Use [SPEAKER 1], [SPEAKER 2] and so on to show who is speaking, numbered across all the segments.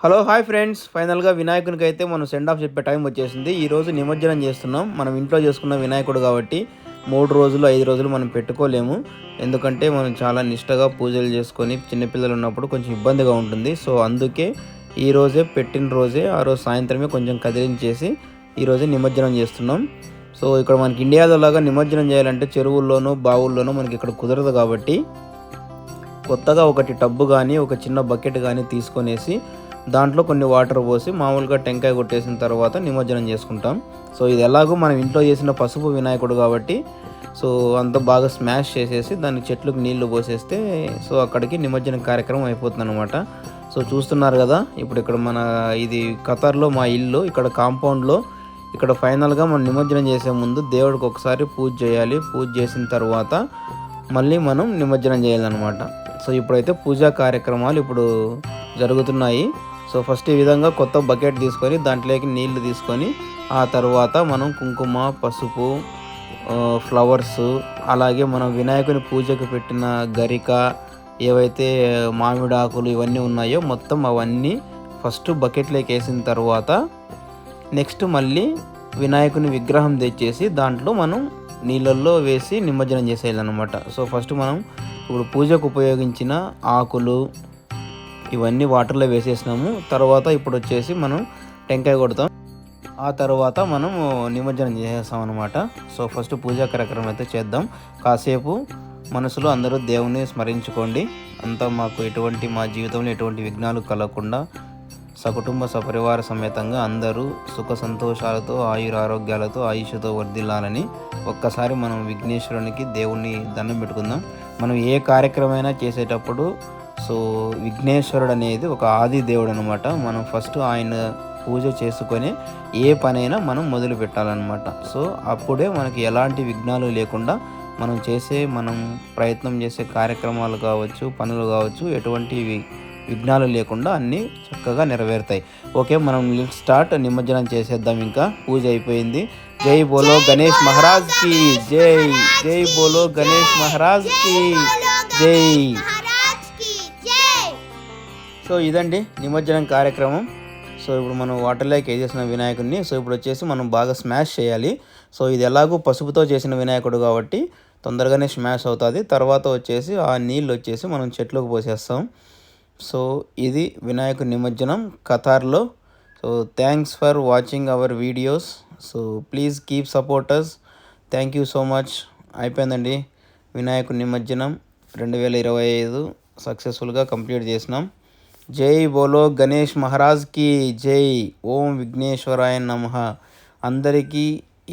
[SPEAKER 1] Hello hi friends, ఫైనల్గా వినాయకునికి అయితే మనం సెండ్ ఆఫ్ చెప్పే టైం వచ్చేసింది. ఈరోజు నిమజ్జనం చేస్తున్నాం. మనం ఇంట్లో చేసుకున్న వినాయకుడు కాబట్టి 3 రోజులు 5 రోజులు మనం పెట్టుకోలేము. ఎందుకంటే మనం చాలా నిష్టగా పూజలు చేసుకొని చిన్నపిల్లలు ఉన్నప్పుడు కొంచెం ఇబ్బందిగా ఉంటుంది. సో అందుకే ఈరోజే పెట్టిన రోజే ఆ రోజు సాయంత్రమే కొంచెం కదిలించేసి ఈరోజే నిమజ్జనం చేస్తున్నాం. సో ఇక్కడ మనకి ఇండియాలో లాగా నిమజ్జనం చేయాలంటే చెరువుల్లోనూ బావుల్లోనూ మనకి ఇక్కడ కుదరదు కాబట్టి కొత్తగా ఒకటి టబ్బు కానీ ఒక చిన్న బకెట్ కానీ తీసుకొనేసి దాంట్లో కొన్ని వాటర్ పోసి మామూలుగా టెంకాయ కొట్టేసిన తర్వాత నిమజ్జనం చేసుకుంటాం. సో ఇది ఎలాగో మనం ఇంట్లో చేసిన పసుపు వినాయకుడు కాబట్టి సో అంత బాగా స్మాష్ చేసేసి దాన్ని చెట్లకు నీళ్లు పోసేస్తే సో అక్కడికి నిమజ్జనం కార్యక్రమం అయిపోతుంది అనమాట. సో చూస్తున్నారు కదా, ఇప్పుడు ఇక్కడ మన ఇది ఖతర్లో మా ఇల్లు, ఇక్కడ కాంపౌండ్లో ఇక్కడ ఫైనల్గా మనం నిమజ్జనం చేసే ముందు దేవుడికి ఒకసారి పూజ చేయాలి. పూజ చేసిన తర్వాత మళ్ళీ మనం నిమజ్జనం చేయాలన్నమాట. సో ఇప్పుడైతే పూజా కార్యక్రమాలు ఇప్పుడు జరుగుతున్నాయి. సో ఫస్ట్ ఈ విధంగా కొత్త బకెట్ తీసుకొని దాంట్లోకి నీళ్లు తీసుకొని ఆ తర్వాత మనం కుంకుమ, పసుపు, ఫ్లవర్స్, అలాగే మనం వినాయకుని పూజకు పెట్టిన గరిక, ఏవైతే మామిడి ఆకులు ఇవన్నీ ఉన్నాయో మొత్తం అవన్నీ ఫస్ట్ బకెట్లోకి వేసిన తర్వాత నెక్స్ట్ మళ్ళీ వినాయకుని విగ్రహం తెచ్చేసి దాంట్లో మనం నీళ్ళల్లో వేసి నిమజ్జనం చేసేయాలన్నమాట. సో ఫస్ట్ మనం ఇప్పుడు పూజకు ఉపయోగించిన ఆకులు ఇవన్నీ వాటర్లో వేసేసినాము. తర్వాత ఇప్పుడు వచ్చేసి మనం టెంకాయ కొడతాం. ఆ తర్వాత మనం నిమజ్జనం చేసేస్తాం అనమాట. సో ఫస్ట్ పూజా కార్యక్రమం అయితే చేద్దాం. కాసేపు మనసులో అందరూ దేవుని స్మరించుకోండి. అంతా మాకు మా జీవితంలో ఎటువంటి విఘ్నాలు కలగకుండా సకుటుంబ సపరివార సమేతంగా అందరూ సుఖ సంతోషాలతో ఆయురారోగ్యాలతో ఆయుష్తో వర్ధిల్లాలని ఒక్కసారి మనం విఘ్నేశ్వరునికి దేవుణ్ణి దండం పెట్టుకుందాం. మనం ఏ కార్యక్రమైనా చేసేటప్పుడు సో విఘ్నేశ్వరుడు అనేది ఒక ఆది దేవుడు అనమాట. మనం ఫస్ట్ ఆయన పూజ చేసుకొని ఏ పనైనా మనం మొదలు పెట్టాలన్నమాట. సో అప్పుడే మనకి ఎలాంటి విఘ్నాలు లేకుండా మనం ప్రయత్నం చేసే కార్యక్రమాలు కావచ్చు, పనులు కావచ్చు, ఎటువంటి విఘ్నాలు లేకుండా అన్నీ చక్కగా నెరవేరుతాయి. ఓకే, మనం స్టార్ట్ నిమజ్జనం చేసేద్దాం. ఇంకా పూజ అయిపోయింది. జై బోలో గణేష్ మహారాజ్ కి జై, జై బోలో గణేష్ మహారాజ్ కి జై. సో ఇదండి నిమజ్జనం కార్యక్రమం. సో ఇప్పుడు మనం వాటర్లోకి వేసేసిన వినాయకుడిని సో ఇప్పుడు వచ్చేసి మనం బాగా స్మాష్ చేయాలి. సో ఇది ఎలాగో పసుపుతో చేసిన వినాయకుడు కాబట్టి తొందరగానే స్మాష్ అవుతుంది. తర్వాత వచ్చేసి ఆ నీళ్ళు వచ్చేసి మనం చెట్లకు పోసేస్తాం. సో ఇది వినాయకుడి నిమజ్జనం ఖతార్లో. So thanks for watching our videos. So please keep supporters. Thank you so much. అయిపోయిందండి వినాయకుడి నిమజ్జనం 2025 సక్సెస్ఫుల్గా కంప్లీట్ చేసినాం. జై బోలో గణేష్ మహారాజ్ కి జై. ఓం విఘ్నేశ్వరాయ నమః. అందరికీ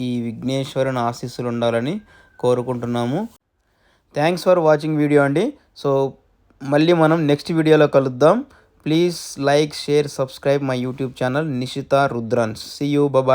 [SPEAKER 1] ఈ విఘ్నేశ్వరుని ఆశీస్సులు ఉండాలని కోరుకుంటున్నాము. థ్యాంక్స్ ఫర్ వాచింగ్ వీడియో అండి. సో మళ్ళీ మనం నెక్స్ట్ వీడియోలో కలుద్దాం. Please like, share, subscribe my YouTube channel Nishitha Rudrans. See you, bye.